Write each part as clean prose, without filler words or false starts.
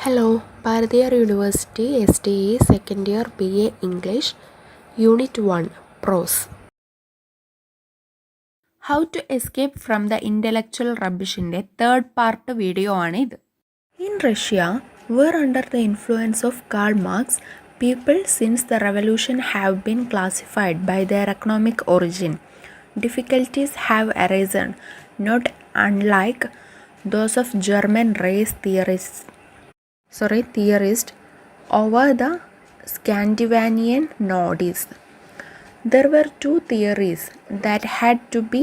Hello, Bharathiar University USDE Second Year BA English Unit 1 Prose. How to escape from the intellectual rubbishന്റെ third part video ആണ് ഇത്. In Russia, were under the influence of Karl Marx, people since the revolution have been classified by their economic origin. Difficulties have arisen, not unlike those of German race theorists over the Scandinavian Nordics. There were two theories that had to be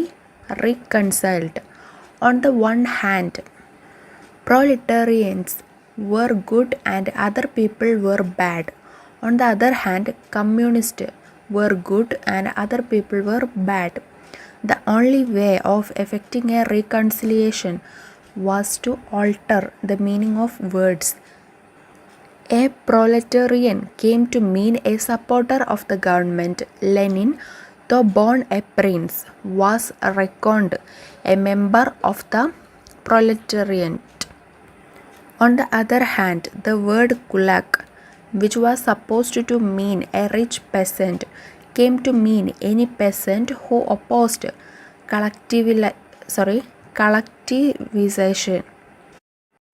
reconciled. On the one hand, proletarians were good and other people were bad. On the other hand, communists were good and other people were bad. The only way of effecting a reconciliation was to alter the meaning of words. A proletarian came to mean a supporter of the government. Lenin, though born a prince, was reckoned a member of the proletariat. On the other hand, the word kulak, which was supposed to mean a rich peasant, came to mean any peasant who opposed collectivization.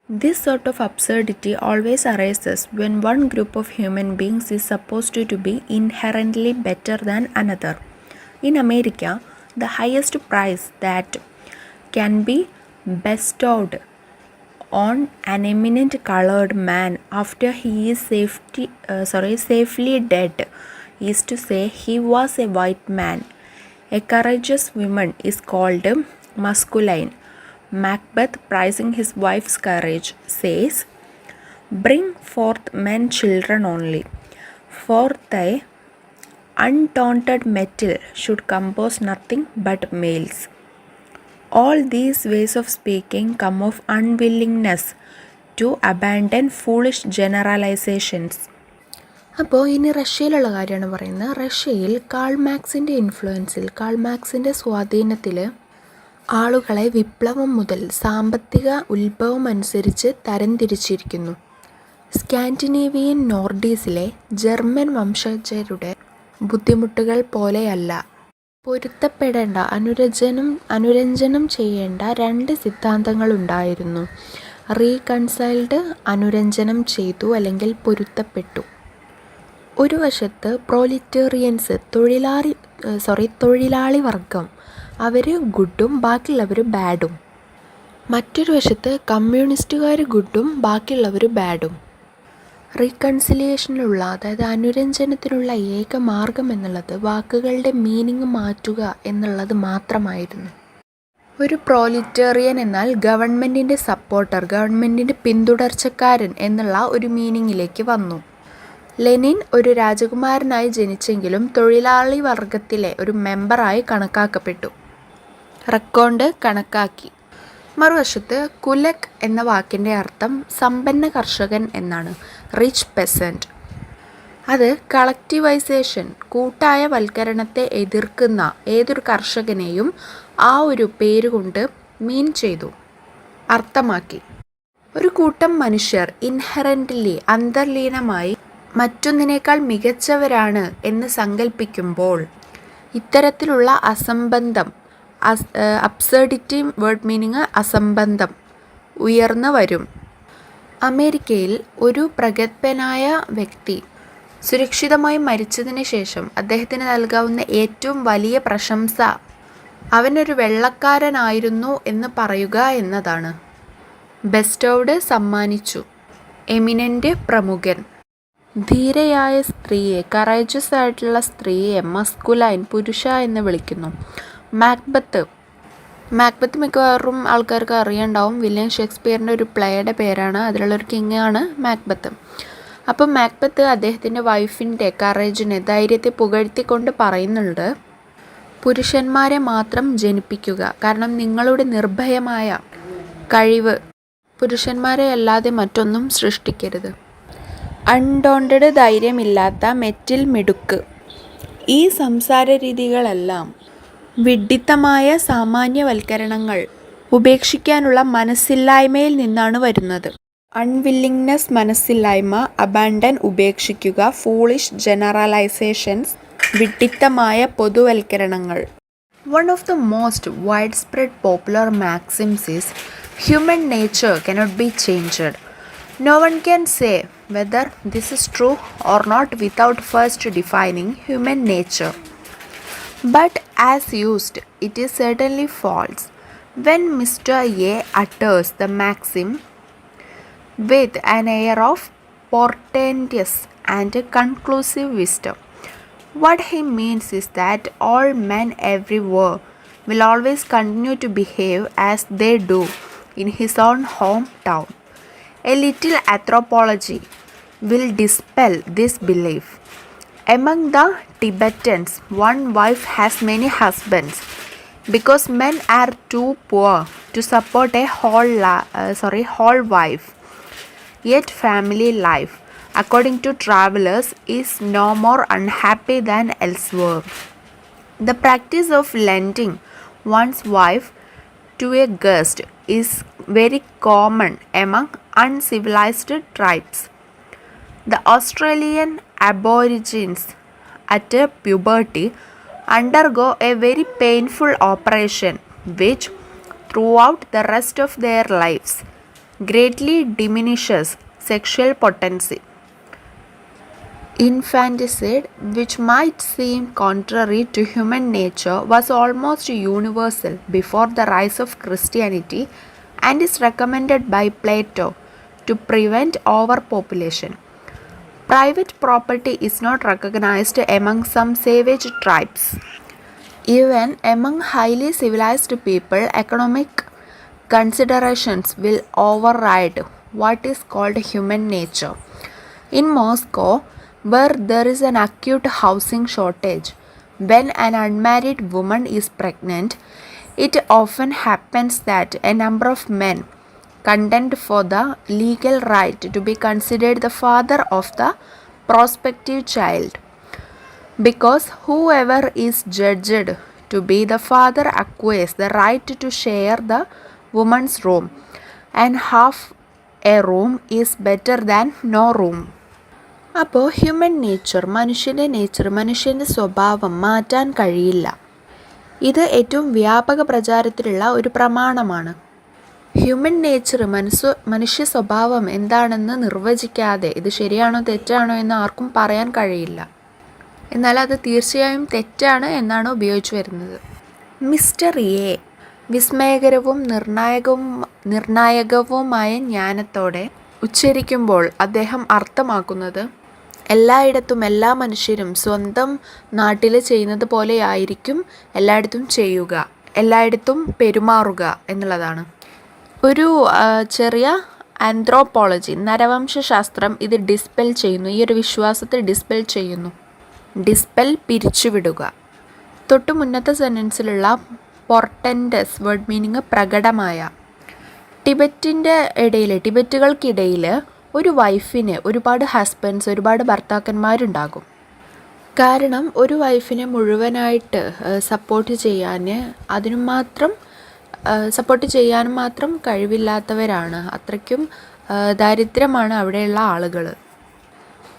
This sort of absurdity always arises when one group of human beings is supposed to be inherently better than another. In America, the highest prize that can be bestowed on an eminent colored man after he is safely dead is to say he was a white man. A courageous woman is called masculine. Macbeth, praising his wife's courage, says, "Bring forth men children only, for thy undaunted metal should compose nothing but males." All these ways of speaking come of unwillingness to abandon foolish generalizations. അപ്പോൾ ഇനി റഷ്യയിലുള്ള കാര്യമാണ് പറയുന്നത്. റഷ്യയിൽ call മാർക്സിൻ്റെ സ്വാധീനത്തിൽ ആളുകളെ വിപ്ലവം മുതൽ സാമ്പത്തിക ഉത്ഭവം അനുസരിച്ച് തരംതിരിച്ചിരിക്കുന്നു. സ്കാൻഡിനേവിയൻ നോർഡീസിലെ ജർമ്മൻ വംശജരുടെ ബുദ്ധിമുട്ടുകൾ പോലെയല്ല. പൊരുത്തപ്പെടേണ്ട അനുരഞ്ജനം ചെയ്യേണ്ട രണ്ട് സിദ്ധാന്തങ്ങളുണ്ടായിരുന്നു. റീകൺസൈൽഡ് അനുരഞ്ജനം ചെയ്തു അല്ലെങ്കിൽ പൊരുത്തപ്പെട്ടു. ഒരു വശത്ത് പ്രോലിറ്റേറിയൻസ് തൊഴിലാളി വർഗം, അവർ ഗുഡും ബാക്കിയുള്ളവർ ബാഡും. മറ്റൊരു വശത്ത് കമ്മ്യൂണിസ്റ്റുകാർ ഗുഡും ബാക്കിയുള്ളവർ ബാഡും. റീകൺസിലിയേഷനുള്ള അതായത് അനുരഞ്ജനത്തിനുള്ള ഏക മാർഗം എന്നുള്ളത് വാക്കുകളുടെ മീനിങ് മാറ്റുക എന്നുള്ളത് മാത്രമായിരുന്നു. ഒരു പ്രോലിറ്റേറിയൻ എന്നാൽ ഗവൺമെൻറ്റിൻ്റെ സപ്പോർട്ടർ, ഗവൺമെൻറ്റിൻ്റെ പിന്തുടർച്ചക്കാരൻ എന്നുള്ള ഒരു മീനിങ്ങിലേക്ക് വന്നു. ലെനിൻ ഒരു രാജകുമാരനായി ജനിച്ചെങ്കിലും തൊഴിലാളി വർഗത്തിലെ ഒരു മെമ്പറായി കണക്കാക്കപ്പെട്ടു, റെക്കോർഡ് കണക്കാക്കി. മറുവശത്ത് കുലക് എന്ന വാക്കിൻ്റെ അർത്ഥം സമ്പന്ന കർഷകൻ എന്നാണ്, റിച്ച് പെസൻറ്റ്. അത് കളക്റ്റിവൈസേഷൻ, കൂട്ടായ വൽക്കരണത്തെ എതിർക്കുന്ന ഏതൊരു കർഷകനെയും ആ ഒരു പേരുകൊണ്ട് മീൻ ചെയ്തു, അർത്ഥമാക്കി. ഒരു കൂട്ടം മനുഷ്യർ ഇൻഹെറൻ്റ്ലി അന്തർലീനമായി മറ്റൊന്നിനേക്കാൾ മികച്ചവരാണ് എന്ന് സങ്കല്പിക്കുമ്പോൾ ഇത്തരത്തിലുള്ള അസംബന്ധം, അബ്സർഡിറ്റി വേർഡ് മീനിങ് അസംബന്ധം ഉയർന്നു വരും. അമേരിക്കയിൽ ഒരു പ്രഗത്ഭനായ വ്യക്തി സുരക്ഷിതമായി മരിച്ചതിന് ശേഷം അദ്ദേഹത്തിന് നൽകാവുന്ന ഏറ്റവും വലിയ പ്രശംസ അവനൊരു വെള്ളക്കാരനായിരുന്നു എന്ന് പറയുക എന്നതാണ്. ബെസ്റ്റോവ്ഡ് സമ്മാനിച്ചു, എമിനൻ്റ് പ്രമുഖൻ. ധീരയായ സ്ത്രീയെ, കറേജസ് ആയിട്ടുള്ള സ്ത്രീയെ മസ്കുലൈൻ, പുരുഷ എന്ന് വിളിക്കുന്നു. മാക്ബത്ത് മിക്കവാറും ആൾക്കാർക്ക് അറിയണ്ടാവും, വില്യം ഷേക്സ്പിയറിൻ്റെ ഒരു പ്ലേയുടെ പേരാണ്. അതിലുള്ളൊരു കിങ്ങാണ് മാക്ബത്ത്. അപ്പം മാക്ബത്ത് അദ്ദേഹത്തിൻ്റെ വൈഫിൻ്റെ കറേജിനെ, ധൈര്യത്തെ പുകഴ്ത്തിക്കൊണ്ട് പറയുന്നുണ്ട്, പുരുഷന്മാരെ മാത്രം ജനിപ്പിക്കുക, കാരണം നിങ്ങളുടെ നിർഭയമായ കഴിവ് പുരുഷന്മാരെ അല്ലാതെ മറ്റൊന്നും സൃഷ്ടിക്കരുത്. അൺഡോണ്ടഡ്, ധൈര്യമില്ലാത്ത, മെറ്റിൽ മിടുക്ക്. ഈ സംസാര രീതികളെല്ലാം വിഡ്ഢിത്തമായ സാമാന്യവൽക്കരണങ്ങൾ ഉപേക്ഷിക്കാനുള്ള മനസ്സില്ലായ്മയിൽ നിന്നാണ് വരുന്നത്. അൺവില്ലിങ്നെസ് മനസ്സില്ലായ്മ, അബാൻഡൻ ഉപേക്ഷിക്കുക, ഫൂളിഷ് ജനറലൈസേഷൻസ് വിഡ്ഢിത്തമായ പൊതുവൽക്കരണങ്ങൾ. One of the most widespread popular maxims is human nature cannot be changed. No one can say whether this is true or not without first defining human nature. But as used, it is certainly false. When Mr. A utters the maxim with an air of portentous and conclusive wisdom, what he means is that all men everywhere will always continue to behave as they do in his own hometown. A little anthropology will dispel this belief. Among the Tibetans, one wife has many husbands because men are too poor to support a whole wife. Yet family life, according to travelers, is no more unhappy than elsewhere. The practice of lending one's wife to a guest is very common among uncivilized tribes. The Australian Aborigines at puberty undergo a very painful operation which, throughout the rest of their lives, greatly diminishes sexual potency. Infanticide, which might seem contrary to human nature, was almost universal before the rise of Christianity and is recommended by Plato to prevent overpopulation. Private property is not recognized among some savage tribes. Even among highly civilized people, economic considerations will override what is called human nature. In Moscow, where there is an acute housing shortage, when an unmarried woman is pregnant, it often happens that a number of men contend for the legal right to be considered the father of the prospective child. Because whoever is judged to be the father acquires the right to share the woman's room, and half a room is better than no room. അപ്പോൾ human nature, മനുഷ്യൻ്റെ സ്വഭാവം മാറ്റാൻ കഴിയില്ല. ഇത് ഏറ്റവും വ്യാപക പ്രചാരത്തിലുള്ള ഒരു പ്രമാണമാണ്. ഹ്യൂമൻ നേച്ചർ, മനുഷ്യ സ്വഭാവം എന്താണെന്ന് നിർവചിക്കാതെ ഇത് ശരിയാണോ തെറ്റാണോ എന്ന് ആർക്കും പറയാൻ കഴിയില്ല. എന്നാൽ അത് തീർച്ചയായും തെറ്റാണ് എന്നാണ് ഉപയോഗിച്ചു വരുന്നത്. മിസ്റ്റർ എ വിസ്മയകരവും നിർണായകവുമായ ജ്ഞാനത്തോടെ ഉച്ചരിക്കുമ്പോൾ അദ്ദേഹം അർത്ഥമാക്കുന്നത് എല്ലായിടത്തും എല്ലാ മനുഷ്യരും സ്വന്തം നാട്ടിൽ ചെയ്യുന്നത് പോലെയായിരിക്കും എല്ലായിടത്തും ചെയ്യുക, എല്ലായിടത്തും പെരുമാറുക എന്നുള്ളതാണ്. ഒരു ചെറിയ ആന്ത്രോപോളജി, നരവംശാസ്ത്രം ഇത് ഡിസ്പെൽ ചെയ്യുന്നു, ഈ ഒരു വിശ്വാസത്തെ ഡിസ്പെൽ ചെയ്യുന്നു. ഡിസ്പെൽ, പിരിച്ചുവിടുക. തൊട്ട് മുന്നത്തെ സെൻറ്റൻസിലുള്ള പോർട്ടൻറ്റസ് വേർഡ് മീനിങ് പ്രകടമായ. ടിബറ്റുകൾക്കിടയിൽ ഒരു വൈഫിന് ഒരുപാട് ഹസ്ബൻഡ്സ്, ഒരുപാട് ഭർത്താക്കന്മാരുണ്ടാകും. കാരണം ഒരു വൈഫിനെ മുഴുവനായിട്ട് സപ്പോർട്ട് ചെയ്യാനും മാത്രം കഴിവില്ലാത്തവരാണ്. അത്രയ്ക്കും ദാരിദ്ര്യമാണ് അവിടെയുള്ള ആളുകൾ.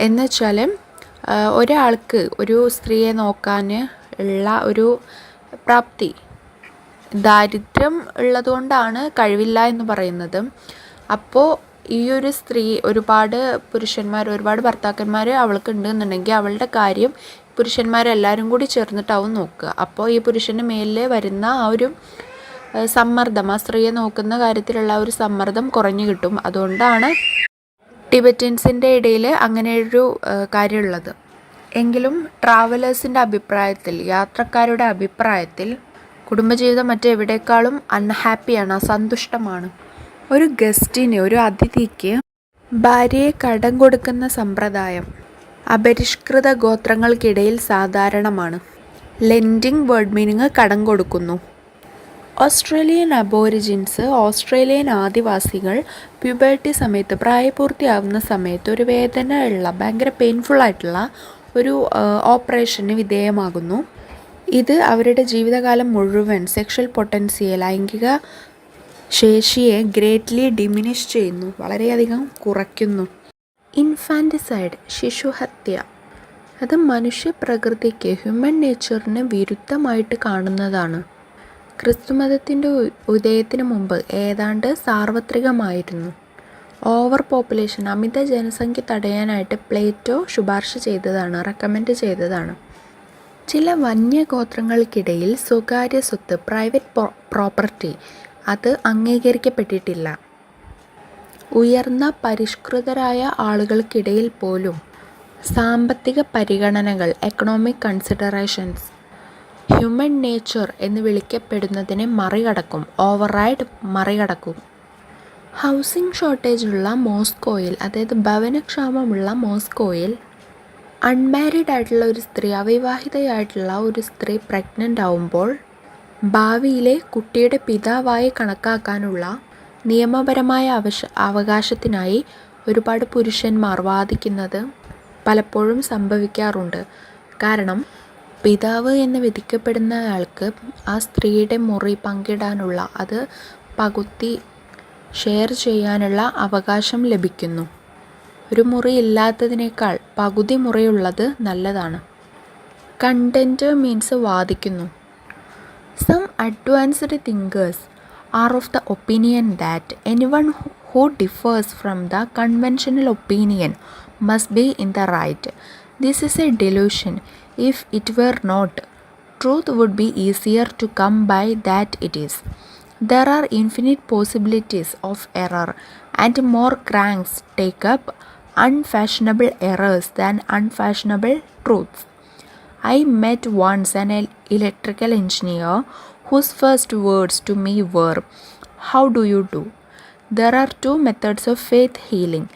എന്നുവെച്ചാൽ ഒരാൾക്ക് ഒരു സ്ത്രീയെ നോക്കാൻ ഉള്ള ഒരു പ്രാപ്തി, ദാരിദ്ര്യം ഉള്ളതുകൊണ്ടാണ് കഴിവില്ല എന്ന് പറയുന്നത്. അപ്പോൾ ഈ ഒരു സ്ത്രീ ഒരുപാട് ഭർത്താക്കന്മാർ അവൾക്ക് ഉണ്ടെന്നുണ്ടെങ്കിൽ അവളുടെ കാര്യം പുരുഷന്മാരെല്ലാവരും കൂടി ചേർന്നിട്ടാവും നോക്കുക. അപ്പോൾ ഈ പുരുഷന് മേലിൽ വരുന്ന ആ ഒരു സമ്മർദ്ദം, ആ സ്ത്രീയെ നോക്കുന്ന കാര്യത്തിലുള്ള ഒരു സമ്മർദ്ദം കുറഞ്ഞു കിട്ടും. അതുകൊണ്ടാണ് ടിബറ്റൻസിൻ്റെ ഇടയിൽ അങ്ങനെയൊരു കാര്യമുള്ളത്. എങ്കിലും ട്രാവലേഴ്സിൻ്റെ അഭിപ്രായത്തിൽ, യാത്രക്കാരുടെ അഭിപ്രായത്തിൽ കുടുംബജീവിതം മറ്റെവിടേക്കാളും അൺഹാപ്പിയാണ്, അസന്തുഷ്ടമാണ്. ഒരു ഗസ്റ്റിന്, ഒരു അതിഥിക്ക് ഭാര്യയെ കടം കൊടുക്കുന്ന സമ്പ്രദായം അപരിഷ്കൃത ഗോത്രങ്ങൾക്കിടയിൽ സാധാരണമാണ്. ലെൻഡിങ് വേർഡ് മീനിങ് കടം കൊടുക്കുന്നു. ഓസ്ട്രേലിയൻ അബോറിജിൻസ്, ഓസ്ട്രേലിയൻ ആദിവാസികൾ പ്യൂബർട്ടി സമയത്ത്, പ്രായപൂർത്തിയാവുന്ന സമയത്ത് ഒരു വേദന ഉള്ള, ഭയങ്കര പെയിൻഫുള്ളായിട്ടുള്ള ഒരു ഓപ്പറേഷന് വിധേയമാകുന്നു. ഇത് അവരുടെ ജീവിതകാലം മുഴുവൻ സെക്ഷൽ പൊട്ടൻസിയെ, ലൈംഗിക ശേഷിയെ ഗ്രേറ്റ്ലി ഡിമിനിഷ് ചെയ്യുന്നു, വളരെയധികം കുറയ്ക്കുന്നു. ഇൻഫാൻറ്റിസൈഡ്, ശിശുഹത്യ, അത് മനുഷ്യപ്രകൃതിക്ക്, ഹ്യൂമൻ നേച്ചറിന് വിരുദ്ധമായിട്ട് കാണുന്നതാണ്. ക്രിസ്തുമതത്തിൻ്റെ ഉദയത്തിന് മുമ്പ് ഏതാണ്ട് സാർവത്രികമായിരുന്നു. ഓവർ പോപ്പുലേഷൻ, അമിത ജനസംഖ്യ തടയാനായിട്ട് പ്ലേറ്റോ ശുപാർശ ചെയ്തതാണ്, റെക്കമെൻഡ് ചെയ്തതാണ്. ചില വന്യഗോത്രങ്ങൾക്കിടയിൽ സ്വകാര്യ സ്വത്ത്, പ്രൈവറ്റ് പ്രോപ്പർട്ടി, അത് അംഗീകരിക്കപ്പെട്ടിട്ടില്ല. ഉയർന്ന പരിഷ്കൃതരായ ആളുകൾക്കിടയിൽ പോലും സാമ്പത്തിക പരിഗണനകൾ, എക്കണോമിക് കൺസിഡറേഷൻസ്, ഹ്യൂമൻ നേച്ചർ എന്ന് വിളിക്കപ്പെടുന്നതിനെ മറികടക്കും, ഓവർറൈഡ് മറികടക്കും. ഹൗസിംഗ് ഷോർട്ടേജുള്ള മോസ്കോയിൽ, അതായത് ഭവനക്ഷാമമുള്ള മോസ്കോയിൽ അൺമാരീഡ് ആയിട്ടുള്ള ഒരു സ്ത്രീ, അവിവാഹിതയായിട്ടുള്ള ഒരു സ്ത്രീ പ്രഗ്നൻ്റ് ആവുമ്പോൾ ഭാവിയിലെ കുട്ടിയുടെ പിതാവായി കണക്കാക്കാനുള്ള നിയമപരമായ അവകാശത്തിനായി ഒരുപാട് പുരുഷന്മാർ വാദിക്കുന്നത് പലപ്പോഴും സംഭവിക്കാറുണ്ട്. കാരണം പിതാവ് എന്ന് വിധിക്കപ്പെടുന്ന ആൾക്ക് ആ സ്ത്രീയുടെ മുറി പങ്കിടാനുള്ള, അത് പകുതി ഷെയർ ചെയ്യാനുള്ള അവകാശം ലഭിക്കുന്നു. ഒരു മുറി ഇല്ലാത്തതിനേക്കാൾ പകുതി മുറിയുള്ളത് നല്ലതാണ്. കണ്ടൻറ്റ് മീൻസ് വാദിക്കുന്നു. Some advanced thinkers are of the opinion that anyone who differs from the conventional opinion must be in the right. This is a delusion. If it were not, truth would be easier to come by than it is. There are infinite possibilities of error, and more cranks take up unfashionable errors than unfashionable truths. I met once an electrical engineer whose first words to me were, "How do you do?" There are two methods of faith healing,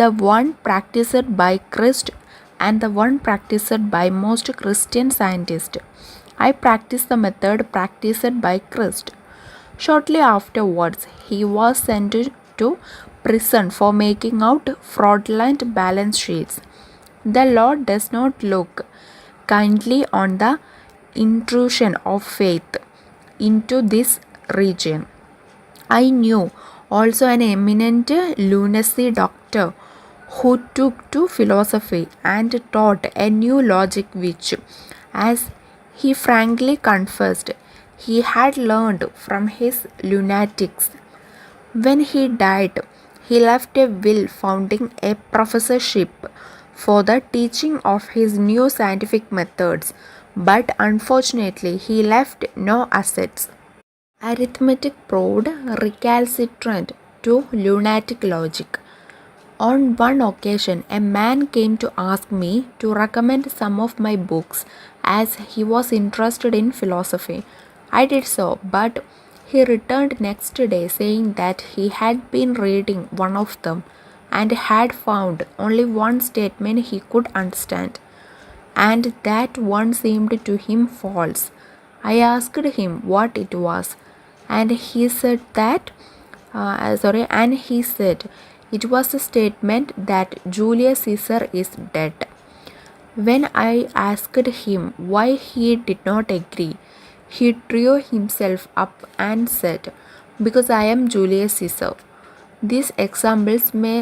the one practiced by Christ and the one practiced by most Christian scientists. I practiced the method practiced by Christ. Shortly afterwards, he was sent to prison for making out fraudulent balance sheets. The Lord does not look kindly on the intrusion of faith into this region. I knew also an eminent lunacy doctor who took to philosophy and taught a new logic which, as he frankly confessed, he had learned from his lunatics. When he died, he left a will founding a professorship for the teaching of his new scientific methods, but unfortunately he left no assets. Arithmetic proved recalcitrant to lunatic logic. On one occasion, a man came to ask me to recommend some of my books as he was interested in philosophy. I did so, but he returned next day saying that he had been reading one of them and had found only one statement he could understand, and that one seemed to him false. I asked him what it was, and he said it was a statement that Julius Caesar is dead. When I asked him why he did not agree, he drew himself up and said, "Because I am Julius Caesar." These examples may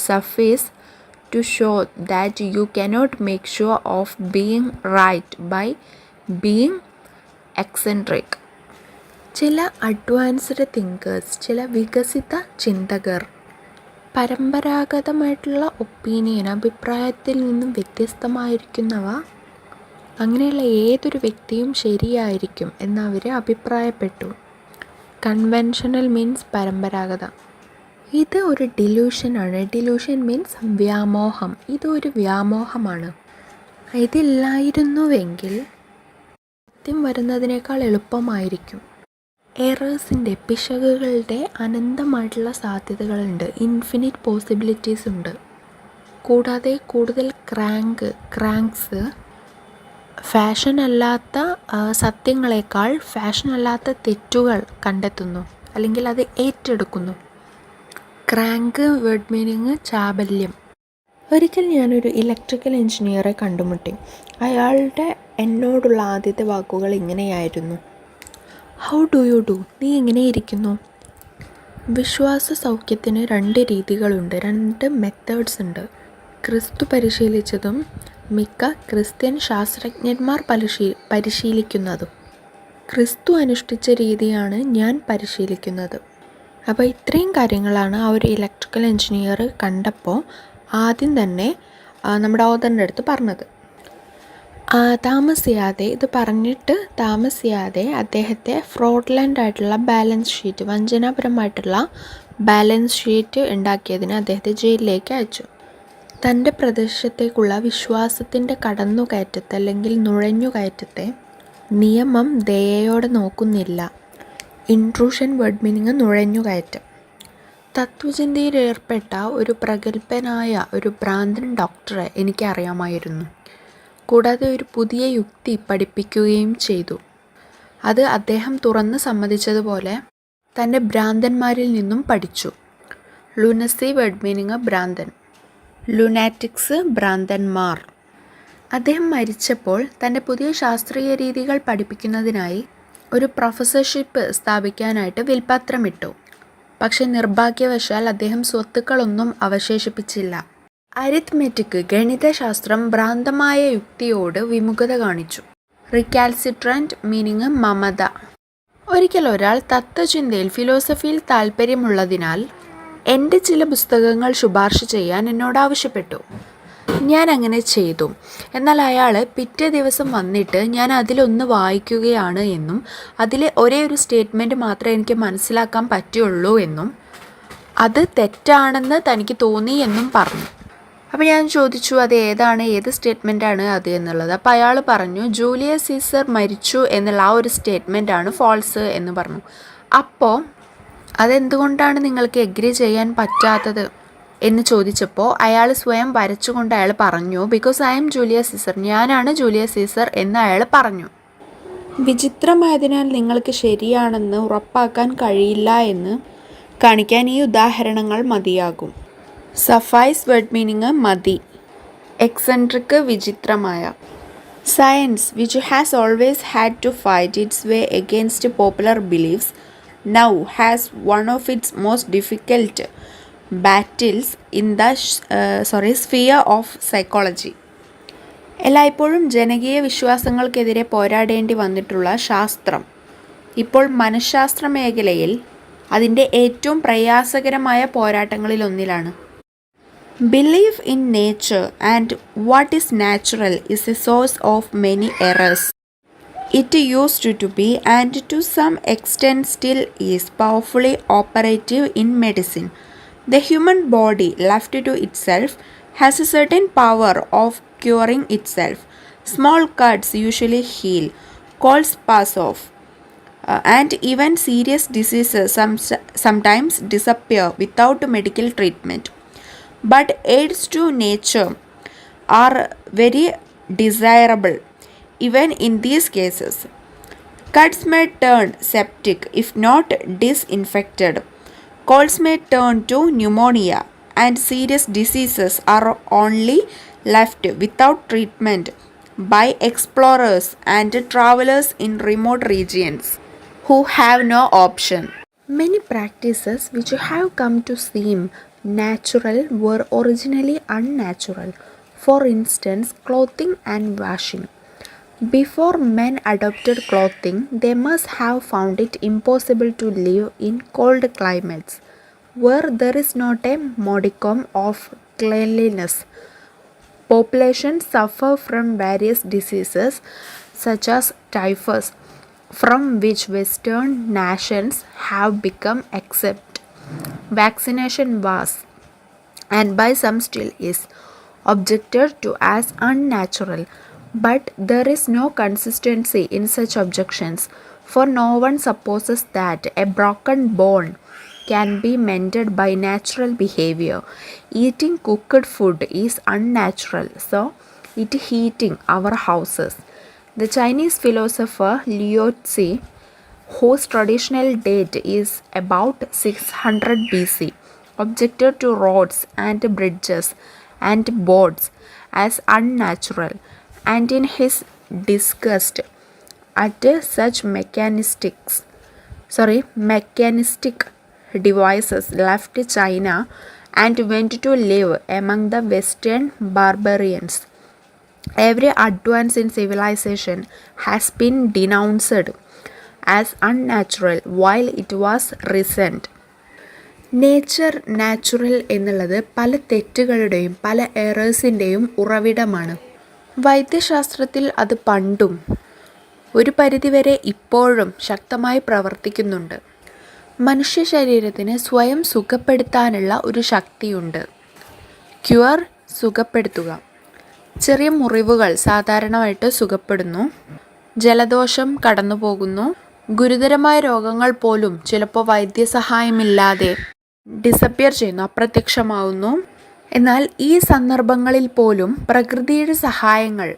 suffice to show that you cannot make sure of being right by being eccentric. ചില advanced thinkers, ചില വികസിത ചിന്തകർ പരമ്പരാഗതമായിട്ടുള്ള opinion, അഭിപ്രായത്തിൽ നിന്നും വ്യത്യസ്തമായിരിക്കുന്നവ, അങ്ങനെയുള്ള ഏതൊരു വ്യക്തിയും ശരിയായിരിക്കും എന്നവർ അഭിപ്രായപ്പെട്ടു. കൺവെൻഷണൽ മീൻസ് പരമ്പരാഗത. ഇത് ഒരു ഡിലൂഷനാണ്. Dilution means വ്യാമോഹം. ഇതൊരു വ്യാമോഹമാണ്. ഇതില്ലായിരുന്നുവെങ്കിൽ സത്യം വരുന്നതിനേക്കാൾ എളുപ്പമായിരിക്കും. എറേഴ്സിൻ്റെ, പിശകുകളുടെ അനന്തമായിട്ടുള്ള സാധ്യതകളുണ്ട്. ഇൻഫിനിറ്റ് പോസിബിലിറ്റീസ് ഉണ്ട്. കൂടാതെ കൂടുതൽ ക്രാങ്ക്സ് ഫാഷൻ അല്ലാത്ത സത്യങ്ങളെക്കാൾ ഫാഷൻ അല്ലാത്ത തെറ്റുകൾ കണ്ടെത്തുന്നു, അല്ലെങ്കിൽ അത് ഏറ്റെടുക്കുന്നു. ക്രാങ്ക് വേർഡ് മീനിങ് ചാബല്യം. ഒരിക്കൽ ഞാനൊരു ഇലക്ട്രിക്കൽ എഞ്ചിനീയറെ കണ്ടുമുട്ടി. അയാളുടെ എന്നോടുള്ള ആദ്യത്തെ വാക്കുകൾ ഇങ്ങനെയായിരുന്നു: ഹൗ ഡു യു ഡു? നീ എങ്ങനെ ഇരിക്കുന്നു? വിശ്വാസ സൗഖ്യത്തിന് 2 രീതികളുണ്ട്, 2 മെത്തേഡ്സ് ഉണ്ട്. ക്രിസ്തു പരിശീലിച്ചതും മിക്ക ക്രിസ്ത്യൻ ശാസ്ത്രജ്ഞന്മാർ പരിശീലിക്കുന്നതും. ക്രിസ്തു അനുഷ്ഠിച്ച രീതിയാണ് ഞാൻ പരിശീലിക്കുന്നത്. അപ്പോൾ ഇത്രയും കാര്യങ്ങളാണ് ആ ഒരു ഇലക്ട്രിക്കൽ എഞ്ചിനീയർ കണ്ടപ്പോൾ ആദ്യം തന്നെ നമ്മുടെ ഓതറിൻ്റെ അടുത്ത് പറഞ്ഞത്. താമസിയാതെ അദ്ദേഹത്തെ ഫ്രോഡ്ലൻ്റ് ആയിട്ടുള്ള ബാലൻസ് ഷീറ്റ്, വഞ്ചനാപരമായിട്ടുള്ള ബാലൻസ് ഷീറ്റ് ഉണ്ടാക്കിയതിന് അദ്ദേഹത്തെ ജയിലിലേക്ക് അയച്ചു. തൻ്റെ പ്രദേശത്തേക്കുള്ള വിശ്വാസത്തിൻ്റെ കടന്നുകയറ്റത്തെ അല്ലെങ്കിൽ നുഴഞ്ഞുകയറ്റത്തെ നിയമം ദയയോടെ നോക്കുന്നില്ല. ഇൻട്രൂഷൻ വേർഡ് മീനിങ് നുഴഞ്ഞുകയറ്റം. തത്വചിന്തയിൽ ഏർപ്പെട്ട ഒരു പ്രഗത്ഭനായ ഒരു ഭ്രാന്തൻ ഡോക്ടറെ എനിക്കറിയാമായിരുന്നു. കൂടാതെ ഒരു പുതിയ യുക്തി പഠിപ്പിക്കുകയും ചെയ്തു. അത് അദ്ദേഹം തുറന്ന് സമ്മതിച്ചതുപോലെ തൻ്റെ ഭ്രാന്തന്മാരിൽ നിന്നും പഠിച്ചു. ലുനസി വേർഡ് മീനിങ് ഭ്രാന്തൻ, ലുനാറ്റിക്സ് ഭ്രാന്തന്മാർ. അദ്ദേഹം മരിച്ചപ്പോൾ തൻ്റെ പുതിയ ശാസ്ത്രീയ രീതികൾ പഠിപ്പിക്കുന്നതിനായി ഒരു പ്രൊഫസർഷിപ്പ് സ്ഥാപിക്കാനായിട്ട് വിൽപ്പത്രമിട്ടു. പക്ഷെ നിർഭാഗ്യവശാൽ അദ്ദേഹം സ്വത്തുക്കളൊന്നും അവശേഷിപ്പിച്ചില്ല. അരിത്മെറ്റിക് ഗണിതശാസ്ത്രം ഭ്രാന്തമായ യുക്തിയോട് വിമുഖത കാണിച്ചു. റിക്കാൽസിട്രൻറ്റ് മീനിങ് മമത. ഒരിക്കൽ ഒരാൾ തത്വചിന്തയിൽ ഫിലോസഫിയിൽ താല്പര്യമുള്ളതിനാൽ എൻ്റെ ചില പുസ്തകങ്ങൾ ശുപാർശ ചെയ്യാൻ എന്നോട് ആവശ്യപ്പെട്ടു. ഞാൻ അങ്ങനെ ചെയ്തു. എന്നാൽ അയാൾ പിറ്റേ ദിവസം വന്നിട്ട് ഞാൻ അതിലൊന്ന് വായിക്കുകയാണ് എന്നും അതിലെ ഒരേ ഒരു സ്റ്റേറ്റ്മെൻറ്റ് മാത്രമേ എനിക്ക് മനസ്സിലാക്കാൻ പറ്റുള്ളൂ എന്നും അത് തെറ്റാണെന്ന് തനിക്ക് തോന്നി എന്നും പറഞ്ഞു. അപ്പോൾ ഞാൻ ചോദിച്ചു, അത് ഏത് സ്റ്റേറ്റ്മെൻറ്റാണ് അത് എന്നുള്ളത്. അപ്പോൾ അയാൾ പറഞ്ഞു, ജൂലിയസ് സീസർ മരിച്ചു എന്നുള്ള ആ ഒരു സ്റ്റേറ്റ്മെൻറ്റാണ് ഫാൾസ് എന്ന് പറഞ്ഞു. അപ്പോൾ അതെന്തുകൊണ്ടാണ് നിങ്ങൾക്ക് എഗ്രി ചെയ്യാൻ പറ്റാത്തത് എന്ന് ചോദിച്ചപ്പോൾ അയാൾ സ്വയം വരച്ചുകൊണ്ട് അയാൾ പറഞ്ഞു, because I am Julius Caesar, ഞാനാണ് ജൂലിയസ് സീസർ എന്ന് അയാൾ പറഞ്ഞു. വിചിത്രമായതിനാൽ നിങ്ങൾക്ക് ശരിയാണെന്ന് ഉറപ്പാക്കാൻ കഴിയില്ല എന്ന് കാണിക്കാൻ ഈ ഉദാഹരണങ്ങൾ മതിയാകും. സഫൈസ് വേർഡ് മീനിങ് മതി. എക്സെൻട്രിക് വിചിത്രമായ. Science which has always had to fight its way against popular beliefs now has one of its most difficult battles in the sphere of psychology. എല്ലായ്പ്പോഴും ജനകീയ വിശ്വാസങ്ങൾക്കെതിരെ പോരാടേണ്ടി വന്നിട്ടുള്ള ശാസ്ത്രം ഇപ്പോൾ മനഃശാസ്ത്ര മേഖലയിൽ അതിൻ്റെ ഏറ്റവും പ്രയാസകരമായ പോരാട്ടങ്ങളിലൊന്നിലാണ്. Belief in nature and what is natural is a source of many errors. It used to be and to some extent still is powerfully operative in medicine. The human body left to itself has a certain power of curing itself. Small cuts usually heal, colds pass off, and even serious diseases sometimes disappear without medical treatment. But aids to nature are very desirable even in these cases. Cuts may turn septic if not disinfected. Colds may turn to pneumonia, and serious diseases are only left without treatment by explorers and travelers in remote regions who have no option. Many practices which have come to seem natural were originally unnatural. For instance, clothing and washing. Before men adopted clothing, they must have found it impossible to live in cold climates where there is not a modicum of cleanliness. Populations suffer from various diseases such as typhus, from which Western nations have become exempt. Vaccination was, and by some still is, objected to as unnatural, but there is no consistency in such objections, for no one supposes that a broken bone can be mended by natural behavior. Eating cooked food is unnatural, so it heating our houses. The Chinese philosopher Liu Tzu, whose traditional date is about 600 BC, objected to roads and bridges and boats as unnatural, and in his disgust at such mechanistics mechanistic devices left China and went to live among the Western barbarians. Every advance in civilization has been denounced as unnatural while it was recent. Nature natural എന്നുള്ളത് പല തെറ്റുകളുടെയും പല എറേഴ്സിൻ്റെയും ഉറവിടമാണ്. വൈദ്യശാസ്ത്രത്തിൽ അത് പണ്ടും ഒരു പരിധിവരെ ഇപ്പോഴും ശക്തമായി പ്രവർത്തിക്കുന്നുണ്ട്. മനുഷ്യ ശരീരത്തിന് സ്വയം സുഖപ്പെടുത്താനുള്ള ഒരു ശക്തിയുണ്ട്. ക്യൂർ, സുഖപ്പെടുത്തുക. ചെറിയ മുറിവുകൾ സാധാരണമായിട്ട് സുഖപ്പെടുന്നു. ജലദോഷം കടന്നു പോകുന്നു. ഗുരുതരമായ രോഗങ്ങൾ പോലും ചിലപ്പോൾ വൈദ്യസഹായമില്ലാതെ ഡിസപ്പിയർ ചെയ്യുന്നു, അപ്രത്യക്ഷമാവുന്നു. എന്നാൽ ഈ സന്ദർഭങ്ങളിൽ പോലും പ്രകൃതിയുടെ സഹായങ്ങൾ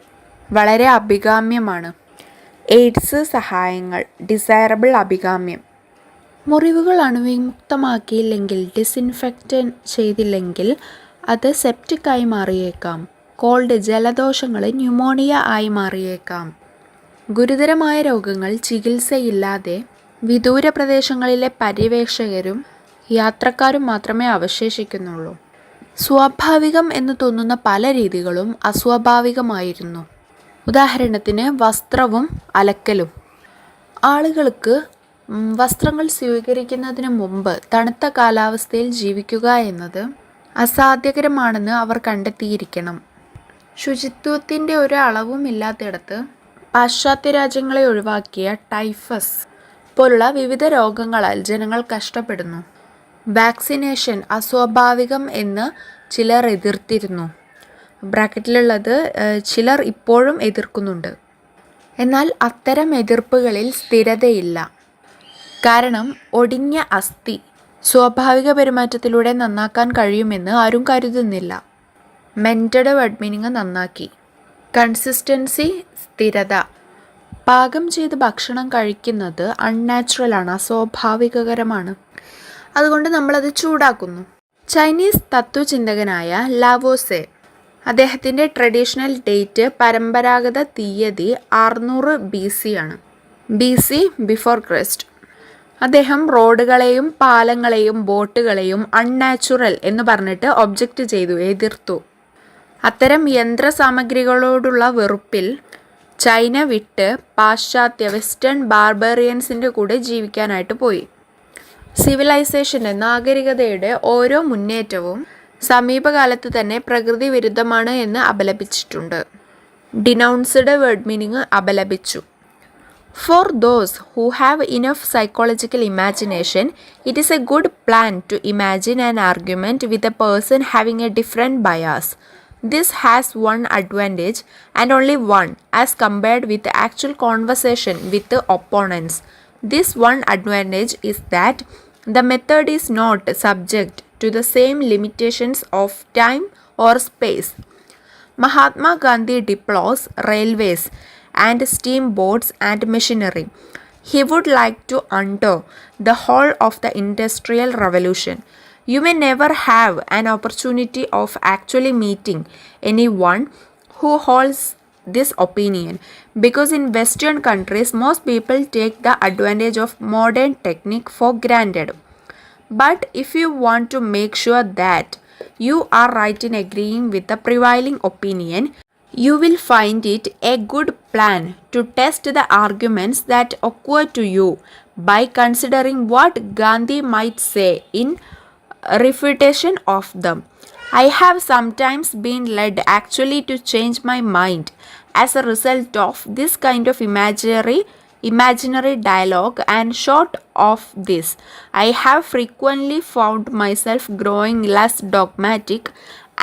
വളരെ അഭികാമ്യമാണ്. എയ്ഡ്സ് സഹായങ്ങൾ, ഡിസൈറബിൾ അഭികാമ്യം. മുറിവുകൾ അണുവിമുക്തമാക്കിയില്ലെങ്കിൽ, ഡിസിൻഫെക്റ്റൻ ചെയ്തില്ലെങ്കിൽ അത് സെപ്റ്റിക്കായി മാറിയേക്കാം. കോൾഡ്, ജലദോഷങ്ങൾ ന്യൂമോണിയ ആയി മാറിയേക്കാം. ഗുരുതരമായ രോഗങ്ങൾ ചികിത്സയില്ലാതെ വിദൂര പ്രദേശങ്ങളിലെ പര്യവേക്ഷകരും യാത്രക്കാരും മാത്രമേ അവശേഷിക്കുന്നുള്ളൂ. സ്വാഭാവികം എന്ന് തോന്നുന്ന പല രീതികളും അസ്വാഭാവികമായിരുന്നു. ഉദാഹരണത്തിന് വസ്ത്രവും അലക്കലും. ആളുകൾക്ക് വസ്ത്രങ്ങൾ സ്വീകരിക്കുന്നതിന് മുമ്പ് തണുത്ത കാലാവസ്ഥയിൽ ജീവിക്കുക എന്നത് അസാധ്യകരമാണെന്ന് അവർ കണ്ടെത്തിയിരിക്കണം. ശുചിത്വത്തിൻ്റെ ഒരു അളവും ഇല്ലാത്തിടത്ത് പാശ്ചാത്യ രാജ്യങ്ങളെ ഒഴിവാക്കിയ ടൈഫസ് പോലുള്ള വിവിധ രോഗങ്ങളാൽ ജനങ്ങൾ കഷ്ടപ്പെടുന്നു. വാക്സിനേഷൻ അസ്വാഭാവികം എന്ന് ചിലർ എതിർത്തിരുന്നു. ബ്രാക്കറ്റിലുള്ളത് ചിലർ ഇപ്പോഴും എതിർക്കുന്നുണ്ട്. എന്നാൽ അത്തരം എതിർപ്പുകളിൽ സ്ഥിരതയില്ല. കാരണം ഒടിഞ്ഞ അസ്ഥി സ്വാഭാവിക പെരുമാറ്റത്തിലൂടെ നന്നാക്കാൻ കഴിയുമെന്ന് ആരും കരുതുന്നില്ല. മെൻറ്റഡ് വേർഡ് മീനിങ് നന്നാക്കി. കൺസിസ്റ്റൻസി, സ്ഥിരത. പാകം ചെയ്ത് ഭക്ഷണം കഴിക്കുന്നത് അൺനാച്ചുറലാണ്, അസ്വാഭാവികകരമാണ്. അതുകൊണ്ട് നമ്മളത് ചൂടാക്കുന്നു. ചൈനീസ് തത്വചിന്തകനായ ലാവോസെ, അദ്ദേഹത്തിൻ്റെ ട്രഡീഷണൽ ഡേറ്റ്, പരമ്പരാഗത തീയതി 600 BC ആണ്. BC, before Christ. അദ്ദേഹം റോഡുകളെയും പാലങ്ങളെയും ബോട്ടുകളെയും അൺനാച്ചുറൽ എന്ന് പറഞ്ഞിട്ട് ഒബ്ജക്റ്റ് ചെയ്തു, എതിർത്തു. അത്തരം യന്ത്രസാമഗ്രികളോടുള്ള വെറുപ്പിൽ ചൈന വിട്ട് പാശ്ചാത്യ വെസ്റ്റേൺ ബാർബേറിയൻസിൻ്റെ കൂടെ ജീവിക്കാനായിട്ട് പോയി. സിവിലൈസേഷൻ്റെ, നാഗരികതയുടെ ഓരോ മുന്നേറ്റവും സമീപകാലത്ത് തന്നെ പ്രകൃതി വിരുദ്ധമാണ് എന്ന് അപലപിച്ചിട്ടുണ്ട്. ഡിനൗൺസ്ഡ് വേർഡ് മീനിങ് അപലപിച്ചു. For those who have enough psychological imagination, it is a good plan to imagine an argument with a person having a different bias. This has one advantage and only one as compared with the actual conversation with the opponents. This one advantage is that the method is not subject to the same limitations of time or space. Mahatma Gandhi deplores railways and steamboats and machinery. He would like to undo the whole of the Industrial Revolution. You may never have an opportunity of actually meeting anyone who holds this opinion, because in Western countries most people take the advantage of modern technique for granted. But if you want to make sure that you are right in agreeing with the prevailing opinion, you will find it a good plan to test the arguments that occur to you by considering what Gandhi might say in refutation of them. I have sometimes been led actually to change my mind as a result of this kind of imaginary dialogue, and short of this, I have frequently found myself growing less dogmatic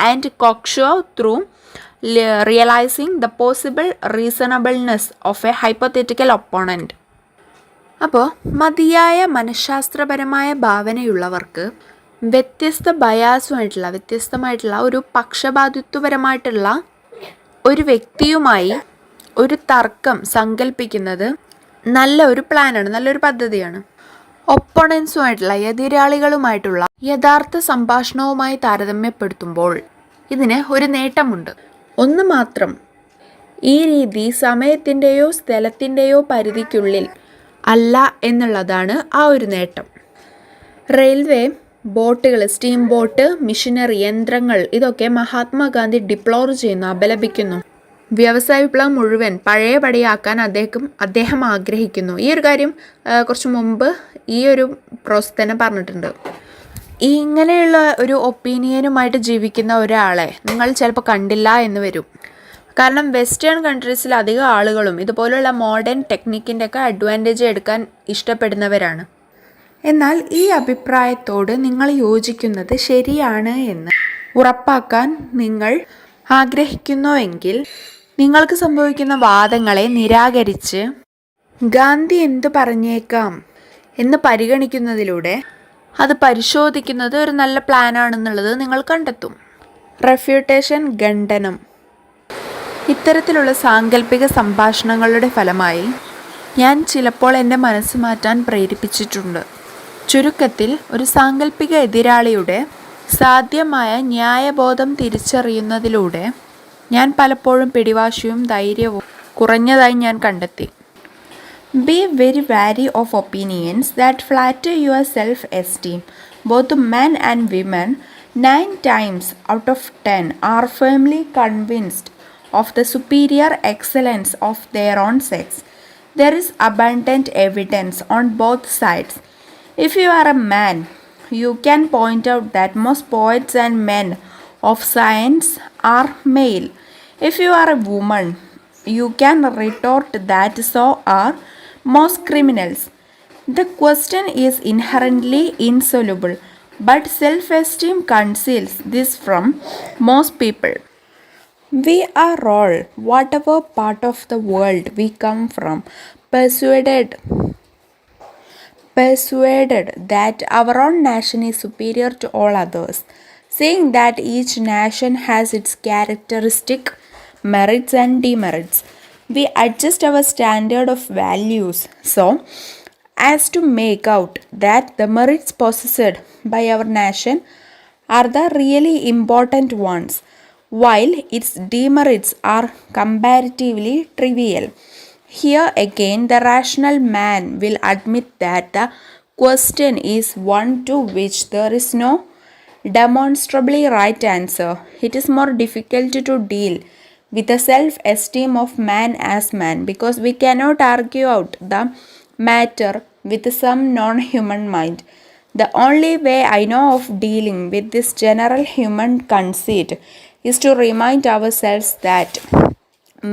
and cocksure through realizing the possible reasonableness of a hypothetical opponent. അപ്പോൾ മതിയായ മനഃശാസ്ത്രപരമായ ഭാവനയുള്ളവർക്ക് വ്യത്യസ്തമായിട്ടുള്ള ഒരു പക്ഷപാതിത്വപരമായിട്ടുള്ള ഒരു വ്യക്തിയുമായി ഒരു തർക്കം സങ്കല്പിക്കുന്നത് നല്ല ഒരു പ്ലാനാണ്, നല്ലൊരു പദ്ധതിയാണ്. ഒപ്പോണൻസുമായിട്ടുള്ള, എതിരാളികളുമായിട്ടുള്ള യഥാർത്ഥ സംഭാഷണവുമായി താരതമ്യപ്പെടുത്തുമ്പോൾ ഇതിന് ഒരു നേട്ടമുണ്ട്. ഒന്ന് മാത്രം, ഈ രീതി സമയത്തിൻ്റെയോ സ്ഥലത്തിൻ്റെയോ പരിധിക്കുള്ളിൽ അല്ല എന്നുള്ളതാണ് ആ ഒരു നേട്ടം. റെയിൽവേ, ബോട്ടുകൾ, സ്റ്റീം ബോട്ട്, മിഷനറി, യന്ത്രങ്ങൾ ഇതൊക്കെ മഹാത്മാഗാന്ധി ഡിപ്ലോർ ചെയ്യുന്നു, അപലപിക്കുന്നു. വ്യവസായ വിപ്ലവം മുഴുവൻ പഴയപടിയാക്കാൻ അദ്ദേഹം ആഗ്രഹിക്കുന്നു. ഈ ഒരു കാര്യം കുറച്ച് മുമ്പ് ഈ ഒരു പ്രോസസ് തന്നെ പറഞ്ഞിട്ടുണ്ട്. ഇങ്ങനെയുള്ള ഒരു ഒപ്പീനിയനുമായിട്ട് ജീവിക്കുന്ന ഒരാളെ നിങ്ങൾ ചിലപ്പോൾ കണ്ടില്ല എന്ന് വരും. കാരണം വെസ്റ്റേൺ കൺട്രീസിൽ അധികം ആളുകളും ഇതുപോലുള്ള മോഡേൺ ടെക്നിക്കിൻ്റെയൊക്കെ അഡ്വാൻറ്റേജ് എടുക്കാൻ ഇഷ്ടപ്പെടുന്നവരാണ്. എന്നാൽ ഈ അഭിപ്രായത്തോട് നിങ്ങൾ യോജിക്കുന്നത് ശരിയാണ് എന്ന് ഉറപ്പാക്കാൻ നിങ്ങൾ ആഗ്രഹിക്കുന്നുവെങ്കിൽ നിങ്ങൾക്ക് സംഭവിക്കുന്ന വാദങ്ങളെ നിരാകരിച്ച് ഗാന്ധി എന്തു പറഞ്ഞേക്കാം എന്ന് പരിഗണിക്കുന്നതിലൂടെ അത് പരിശോധിക്കുന്നത് ഒരു നല്ല പ്ലാനാണെന്നുള്ളത് നിങ്ങൾ കണ്ടെത്തും. റെഫ്യൂട്ടേഷൻ, ഖണ്ഡനം. ഇത്തരത്തിലുള്ള സാങ്കല്പിക സംഭാഷണങ്ങളുടെ ഫലമായി ഞാൻ ചിലപ്പോൾ എൻ്റെ മനസ്സ് മാറ്റാൻ പ്രേരിപ്പിച്ചിട്ടുണ്ട്. ചുരുക്കത്തിൽ, ഒരു സാങ്കല്പിക എതിരാളിയുടെ സാധ്യമായ ന്യായബോധം തിരിച്ചറിയുന്നതിലൂടെ ഞാൻ പലപ്പോഴും പിടിവാശിയും ധൈര്യവും കുറഞ്ഞതായി ഞാൻ കണ്ടെത്തി. Be very wary of opinions that flatter your self-esteem. Both men and women, 9 times out of 10, are firmly convinced of the superior excellence of their own sex. There is abundant evidence on both sides. If you are a man, you can point out that most poets and men of science are male. If you are a woman, you can retort that so are most criminals. The question is inherently insoluble, but self-esteem conceals this from most people. We are all, whatever part of the world we come from, persuaded that our own nation is superior to all others, saying that each nation has its characteristic merits and demerits. We adjust our standard of values so as to make out that the merits possessed by our nation are the really important ones, while its demerits are comparatively trivial. Here again, the rational man will admit that the question is one to which there is no demonstrably right answer. It is more difficult to deal with the self-esteem of man as man, because we cannot argue out the matter with some non-human mind. The only way I know of dealing with this general human conceit is to remind ourselves that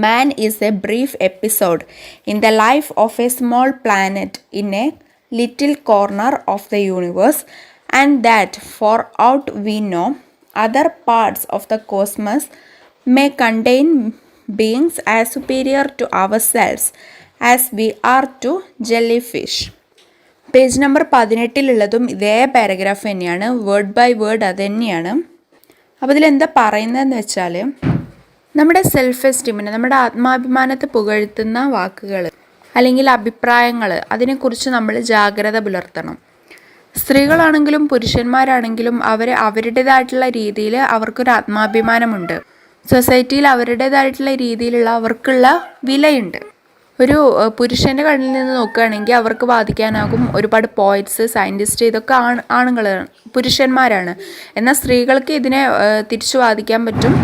man is a brief episode in the life of a small planet in a little corner of the universe, and that for aught we know, other parts of the cosmos may contain beings as superior to ourselves as we are to jellyfish. Page number 18 ഇതേ paragraph തന്നെയാണ്, word by word അത് തന്നെയാണ്. അപ്പോൾ ഇതിലെന്താ പറയുന്നതെന്ന് വെച്ചാൽ, നമ്മുടെ self എസ്റ്റീമിനെ, നമ്മുടെ ആത്മാഭിമാനത്തെ പുകഴ്ത്തുന്ന വാക്കുകൾ അല്ലെങ്കിൽ അഭിപ്രായങ്ങൾ, അതിനെക്കുറിച്ച് നമ്മൾ ജാഗ്രത പുലർത്തണം. സ്ത്രീകളാണെങ്കിലും പുരുഷന്മാരാണെങ്കിലും അവരുടേതായിട്ടുള്ള രീതിയിൽ അവർക്കൊരു ആത്മാഭിമാനമുണ്ട്. സൊസൈറ്റിയിൽ അവരുടേതായിട്ടുള്ള രീതിയിലുള്ള അവർക്കുള്ള വിലയുണ്ട്. ഒരു പുരുഷൻ്റെ കണ്ണിൽ നിന്ന് നോക്കുകയാണെങ്കിൽ അവർക്ക് വാദിക്കാനാകും ഒരുപാട് പോയറ്റ്സ്, സയൻറ്റിസ്റ്റ്, ഇതൊക്കെ ആണുങ്ങളാണ്, പുരുഷന്മാരാണ്. എന്നാൽ സ്ത്രീകൾക്ക് ഇതിനെ തിരിച്ചു വാദിക്കാൻ പറ്റും,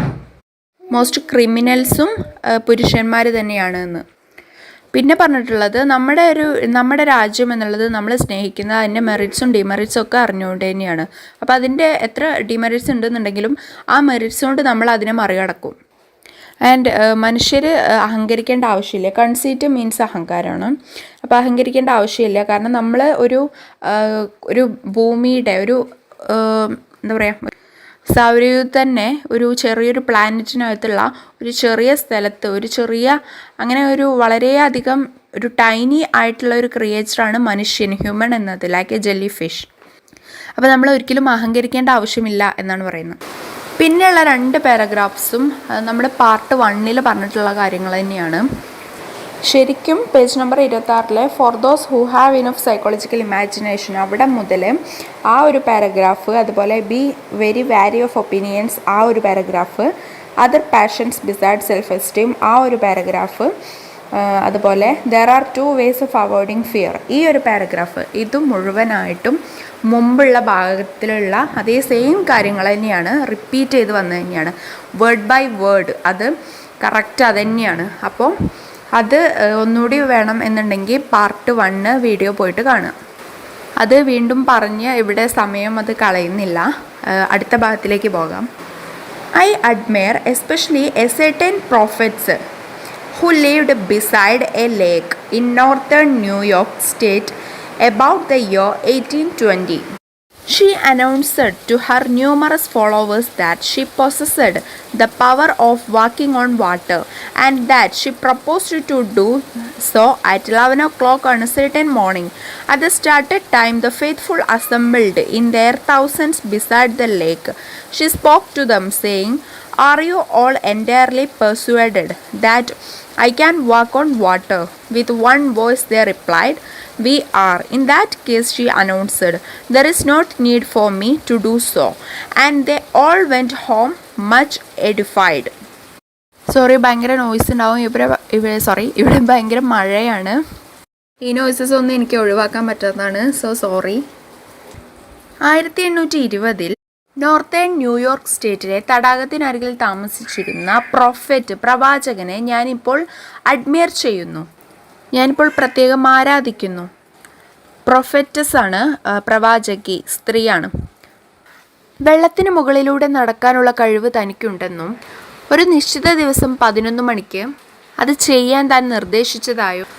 മോസ്റ്റ് ക്രിമിനൽസും പുരുഷന്മാർ തന്നെയാണ് എന്ന്. പിന്നെ പറഞ്ഞിട്ടുള്ളത്, നമ്മുടെ രാജ്യം എന്നുള്ളത് നമ്മൾ സ്നേഹിക്കുന്ന അതിൻ്റെ മെറിറ്റ്സും ഡിമെറിറ്റ്സും ഒക്കെ അറിഞ്ഞുകൊണ്ട് തന്നെയാണ്. അപ്പോൾ അതിൻ്റെ എത്ര ഡിമെറിറ്റ്സ് ഉണ്ടെന്നുണ്ടെങ്കിലും ആ മെറിറ്റ്സ് കൊണ്ട് നമ്മൾ അതിനെ മറികടക്കും. ആൻഡ് മനുഷ്യർ അഹങ്കരിക്കേണ്ട ആവശ്യമില്ല. കൺസീറ്റ് മീൻസ് അഹങ്കാരമാണ്. അപ്പോൾ അഹങ്കരിക്കേണ്ട ആവശ്യമില്ല. കാരണം നമ്മൾ ഒരു ഭൂമിയുടെ എന്താ പറയുക, സൗരയൂഥത്തിൽ തന്നെ ഒരു ചെറിയൊരു പ്ലാനറ്റിനകത്തുള്ള ഒരു ചെറിയ സ്ഥലത്ത് അങ്ങനെ ഒരു വളരെയധികം ഒരു ടൈനി ആയിട്ടുള്ള ഒരു ക്രിയേച്ചറാണ് മനുഷ്യൻ, ഹ്യൂമൻ എന്നത്, ലൈക്ക് എ ജെല്ലി ഫിഷ്. അപ്പോൾ നമ്മൾ ഒരിക്കലും അഹങ്കരിക്കേണ്ട ആവശ്യമില്ല എന്നാണ് പറയുന്നത്. പിന്നെയുള്ള 2 പാരഗ്രാഫ്സും നമ്മുടെ പാർട്ട് 1 പറഞ്ഞിട്ടുള്ള കാര്യങ്ങൾ തന്നെയാണ്. ശരിക്കും page number 26 for those who have enough psychological imagination, അവിടെ മുതൽ ആ ഒരു പാരഗ്രാഫ്, അതുപോലെ ബി വെരി വാരി ഓഫ് ഒപ്പീനിയൻസ് ആ ഒരു paragraph, other passions beside self esteem ആ ഒരു പാരഗ്രാഫ്, അതുപോലെ there are 2 ways of avoiding fear. ഈ ഒരു പാരഗ്രാഫ് ഇതും മുഴുവനായിട്ടും മുമ്പുള്ള ഭാഗത്തിലുള്ള അതേ സെയിം കാര്യങ്ങൾ തന്നെയാണ്, റിപ്പീറ്റ് ചെയ്ത് വന്നത് തന്നെയാണ്, വേർഡ് ബൈ വേർഡ്. അത് കറക്റ്റ് അത് തന്നെയാണ്. അപ്പോൾ അത് ഒന്നുകൂടി വേണം എന്നുണ്ടെങ്കിൽ പാർട്ട് 1 വീഡിയോ പോയിട്ട് കാണുക. അത് വീണ്ടും പറഞ്ഞ് ഇവിടെ സമയം അത് കളയുന്നില്ല, അടുത്ത ഭാഗത്തിലേക്ക് പോകാം. I admire especially a certain prophets who lived beside a lake in northern New York State about the year 1820. She announced to her numerous followers that she possessed the power of walking on water and that she proposed to do so at 11 o'clock on a certain morning. At the started time, the faithful assembled in their thousands beside the lake. She spoke to them, saying, "Are you all entirely persuaded that I can walk on water?" With one voice they replied, "We are." In that case, she announced, "There is no need for me to do so." And they all went home much edified. ഭയങ്കര noise ഉണ്ടാവും ഇവിടെ ഭയങ്കര മഴയാണ്. ഈ noises ഒന്നും എനിക്ക് ഒഴിവാക്കാൻ പറ്റാത്തതാണ്. സോറി. 1820 നോർത്തേൺ ന്യൂയോർക്ക് സ്റ്റേറ്റിലെ തടാകത്തിനരികിൽ താമസിച്ചിരുന്ന പ്രവാചകനെ ഞാനിപ്പോൾ അഡ്മയർ ചെയ്യുന്നു, ഞാനിപ്പോൾ പ്രത്യേകം ആരാധിക്കുന്നു. പ്രൊഫറ്റസ് ആണ്, പ്രവാചകി സ്ത്രീയാണ്. വെള്ളത്തിന് മുകളിലൂടെ നടക്കാനുള്ള കഴിവ് തനിക്കുണ്ടെന്നും ഒരു നിശ്ചിത ദിവസം 11 മണിക്ക് അത് ചെയ്യാൻ താൻ നിർദ്ദേശിച്ചതായും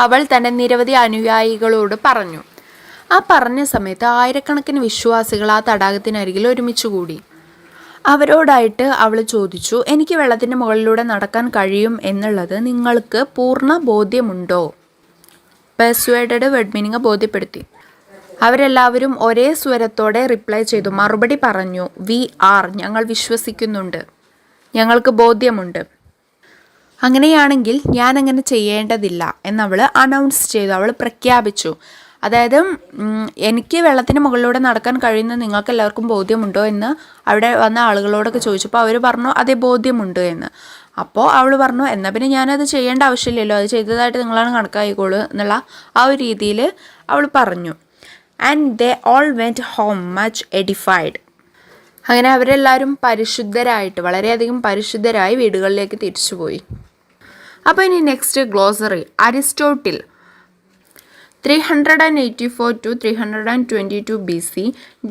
അവൾ തൻ്റെ നിരവധി അനുയായികളോട് പറഞ്ഞു. ആ പറഞ്ഞ സമയത്ത് ആയിരക്കണക്കിന് വിശ്വാസികൾ ആ തടാകത്തിനരികിൽ ഒരുമിച്ച് കൂടി. അവരോടായിട്ട് അവൾ ചോദിച്ചു, "എനിക്ക് വെള്ളത്തിൻ്റെ മുകളിലൂടെ നടക്കാൻ കഴിയും എന്നുള്ളത് നിങ്ങൾക്ക് പൂർണ്ണ ബോധ്യമുണ്ടോ?" പെർസ്വേഡഡ് വേർഡ് മീനിങ് ബോധ്യപ്പെടുത്തി. അവരെല്ലാവരും ഒരേ സ്വരത്തോടെ റിപ്ലൈ ചെയ്തു, മറുപടി പറഞ്ഞു, "വി ആർ." ഞങ്ങൾ വിശ്വസിക്കുന്നുണ്ട്, ഞങ്ങൾക്ക് ബോധ്യമുണ്ട്. അങ്ങനെയാണെങ്കിൽ ഞാൻ അങ്ങനെ ചെയ്യേണ്ടതില്ല എന്നവൾ അനൗൺസ് ചെയ്തു, അവൾ പ്രഖ്യാപിച്ചു. അതായത് എനിക്ക് വെള്ളത്തിന് മുകളിലൂടെ നടക്കാൻ കഴിയുന്ന നിങ്ങൾക്ക് എല്ലാവർക്കും ബോധ്യമുണ്ടോ എന്ന് അവിടെ വന്ന ആളുകളോടൊക്കെ ചോദിച്ചപ്പോൾ അവർ പറഞ്ഞു, "അതേ, ബോധ്യമുണ്ട്" എന്ന്. അപ്പോൾ അവൾ പറഞ്ഞു, "എന്നാൽ പിന്നെ ഞാനത് ചെയ്യേണ്ട ആവശ്യമില്ലല്ലോ, അത് ചെയ്തതായിട്ട് നിങ്ങളാണ് കണക്കായിക്കോളൂ എന്നുള്ള ആ ഒരു രീതിയിൽ അവൾ പറഞ്ഞു. And they all went home much edified. അങ്ങനെ അവരെല്ലാവരും പരിശുദ്ധരായിട്ട്, വളരെയധികം പരിശുദ്ധരായി വീടുകളിലേക്ക് തിരിച്ചുപോയി. അപ്പോൾ ഇനി next glossary. Aristotle 384 to 322 BC,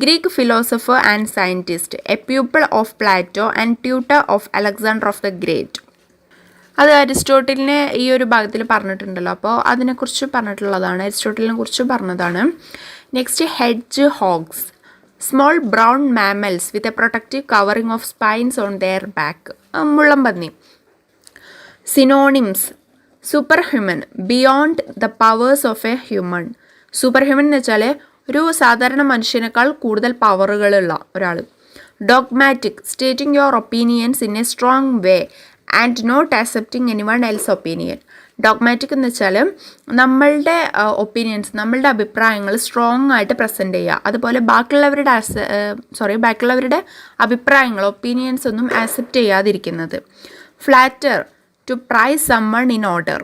Greek philosopher and scientist, a pupil of Plato and tutor of Alexander of the Great. അത് അരിസ്റ്റോട്ടലിനെ ഈ ഒരു ഭാഗത്തിൽ പറഞ്ഞിട്ടുണ്ടല്ലോ, അപ്പോൾ അതിനെക്കുറിച്ച് പറഞ്ഞിട്ടുള്ളതാണ്, അരിസ്റ്റോട്ടലിനെ കുറിച്ച് പറഞ്ഞതാണ്. Next, hedgehogs, small brown mammals with a protective covering of spines on their back. മുള്ളംപന്നി. Synonyms: superhuman, beyond the powers of a human. Superhuman എന്ന് വെച്ചാൽ ഒരു സാധാരണ മനുഷ്യനേക്കാൾ കൂടുതൽ പവറുകളുള്ള ഒരാൾ. Dogmatic, stating your opinions in a strong way and not accepting anyone else opinion. Dogmatic എന്ന് വെച്ചാൽ നമ്മളുടെ ഒപ്പീനിയൻസ്, നമ്മളുടെ അഭിപ്രായങ്ങൾ സ്ട്രോങ് ആയിട്ട് പ്രസൻറ്റ് ചെയ്യുക. അതുപോലെ ബാക്കിയുള്ളവരുടെ അഭിപ്രായങ്ങൾ, ഒപ്പീനിയൻസ് ഒന്നും ആക്സെപ്റ്റ് ചെയ്യാതിരിക്കുന്നത്. Flatter, to praise someone in order.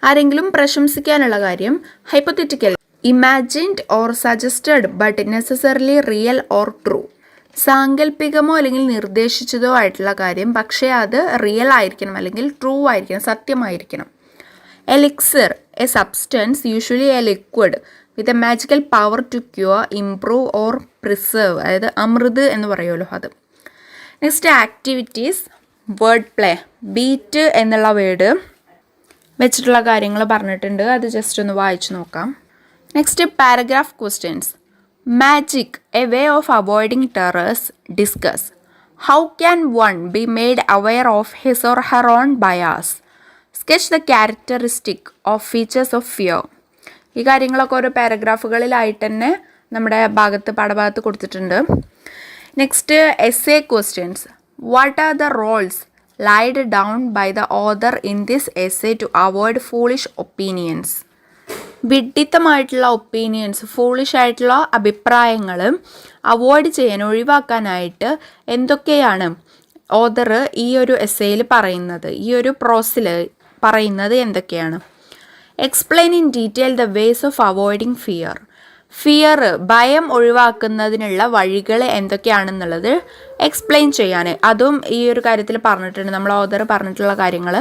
ആരെങ്കിലും പ്രശംസിക്കാനുള്ള കാര്യം. Hypothetical, imagined or suggested but necessarily real or true. സാങ്കല്പികമോ അല്ലെങ്കിൽ നിർദ്ദേശിച്ചതോ ആയിട്ടുള്ള കാര്യം, പക്ഷേ അത് റിയൽ ആയിരിക്കണം അല്ലെങ്കിൽ ട്രൂ ആയിരിക്കണം, സത്യമായിരിക്കണം. Elixir, a substance usually a liquid with a magical power to cure, improve or preserve. അതായത് അമൃത് എന്ന് പറയുമല്ലോ അത്. Next, activities. Word play, beat എന്നുള്ള വേർഡ് വെച്ചിട്ടുള്ള കാര്യങ്ങൾ പറഞ്ഞിട്ടുണ്ട്, അത് ജസ്റ്റ് ഒന്ന് വായിച്ചു നോക്കാം. Next, paragraph questions. Magic, a way of avoiding terrors. Discuss. How can one be made aware of his or her own bias. Sketch the characteristic of features of fear. ഈ കാര്യങ്ങളൊക്കെ ഓരോ പാരഗ്രാഫുകളിലായിട്ട് തന്നെ നമ്മുടെ പാഠഭാഗത്ത് കൊടുത്തിട്ടുണ്ട്. Next, essay questions. What are the roles laid down by the author in this essay to avoid foolish opinions? വിഡ്ഢിത്തമായിട്ടുള്ള opinions, foolish ആയിട്ടുള്ള അഭിപ്രായങ്ങൾ അവോയ്ഡ് ചെയ്യാൻ, ഒഴിവാക്കാനായിട്ട് എന്തൊക്കെയാണ് ഓഥർ ഈ ഒരു എസ്സേയിൽ പറയുന്നത്, ഈ ഒരു പ്രോസിൽ പറയുന്നത് എന്തൊക്കെയാണ്? Explain in detail the ways of avoiding fear. ഭയം ഒഴിവാക്കുന്നതിനുള്ള വഴികൾ എന്തൊക്കെയാണെന്നുള്ളത് എക്സ്പ്ലെയിൻ ചെയ്യാൻ, അതും ഈ ഒരു കാര്യത്തിൽ പറഞ്ഞിട്ടുണ്ട്. നമ്മൾ ഓതർ പറഞ്ഞിട്ടുള്ള കാര്യങ്ങൾ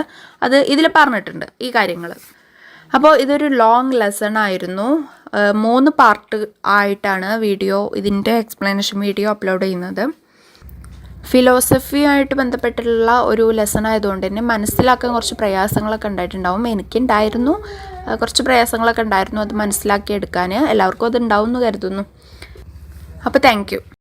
അത് ഇതിൽ പറഞ്ഞിട്ടുണ്ട് ഈ കാര്യങ്ങൾ. അപ്പോൾ ഇതൊരു ലോങ് ലെസൺ ആയിരുന്നു. 3 പാർട്ട് ആയിട്ടാണ് ഇതിൻ്റെ എക്സ്പ്ലനേഷൻ വീഡിയോ അപ്ലോഡ് ചെയ്യുന്നത്. ഫിലോസഫിയായിട്ട് ബന്ധപ്പെട്ടുള്ള ഒരു ലെസൺ ആയതുകൊണ്ട് തന്നെ മനസ്സിലാക്കാൻ കുറച്ച് പ്രയാസങ്ങളൊക്കെ ഉണ്ടായിട്ടുണ്ടാവും. എനിക്കുണ്ടായിരുന്നു, കുറച്ച് പ്രയാസങ്ങളൊക്കെ ഉണ്ടായിരുന്നു അത് മനസ്സിലാക്കിയെടുക്കാൻ. എല്ലാവർക്കും അത് ഉണ്ടാവും എന്ന് കരുതുന്നു. അപ്പോൾ താങ്ക് യു.